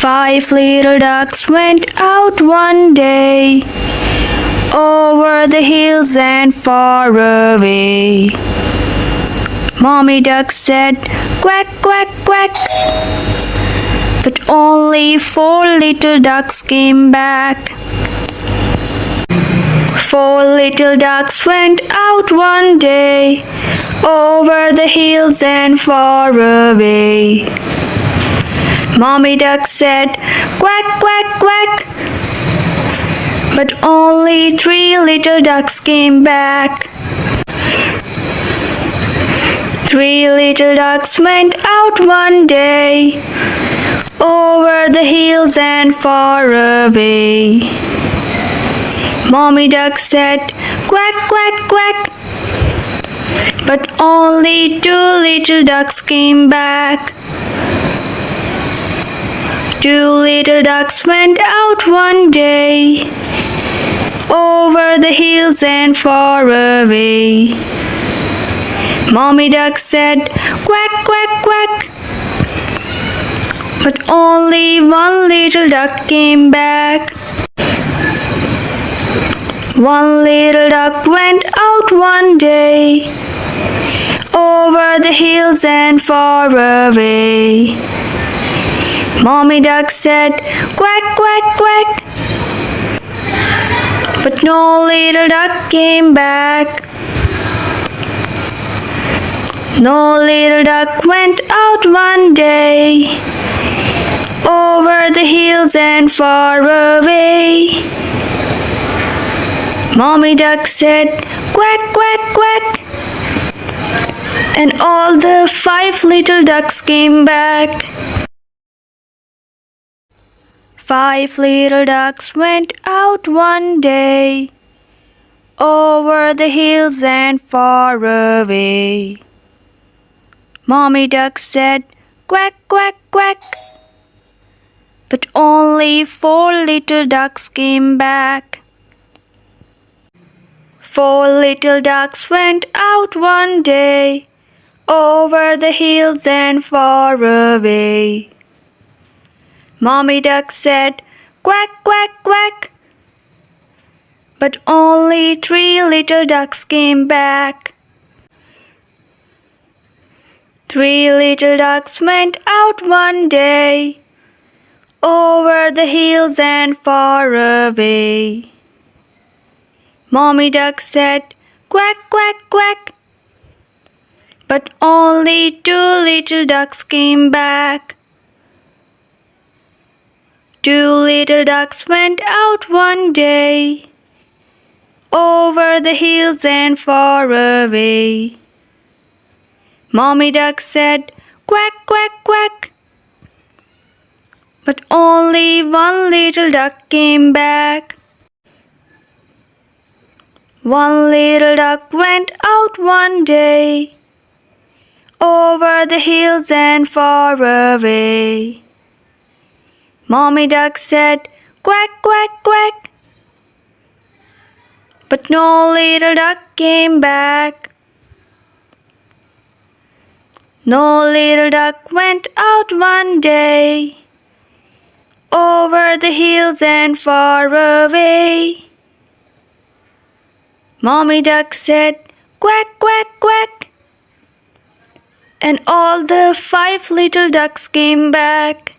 5 little ducks went out one day, over the hills and far away. Mommy duck said, "Quack, quack, quack." But only 4 little ducks came back. 4 little ducks went out one day, over the hills and far away. Mommy duck said, "Quack, quack, quack." But only 3 little ducks came back. 3 little ducks went out one day, over the hills and far away. Mommy duck said, "Quack, quack, quack." But only 2 little ducks came back. 2 little ducks went out one day, over the hills and far away. Mommy duck said, "Quack, quack, quack." But only 1 little duck came back. 1 little duck went out one day, over the hills and far away. Mommy duck said, "Quack, quack, quack." But no little duck came back. No little duck went out one day, over the hills and far away. Mommy duck said, "Quack, quack, quack." And all the 5 little ducks came back. 5 little ducks went out one day, over the hills and far away. Mommy duck said, "Quack, quack, quack." But only 4 little ducks came back. 4 little ducks went out one day, over the hills and far away. Mommy duck said, "Quack, quack, quack." But only 3 little ducks came back. 3 little ducks went out one day, over the hills and far away. Mommy duck said, "Quack, quack, quack." But only 2 little ducks came back. 2 little ducks went out one day, over the hills and far away. Mommy duck said, "Quack, quack, quack." But only 1 little duck came back. 1 little duck went out one day, over the hills and far away. Mommy duck said, "Quack, quack, quack." But no little duck came back. No little duck went out one day, over the hills and far away. Mommy duck said, "Quack, quack, quack." And all the 5 little ducks came back.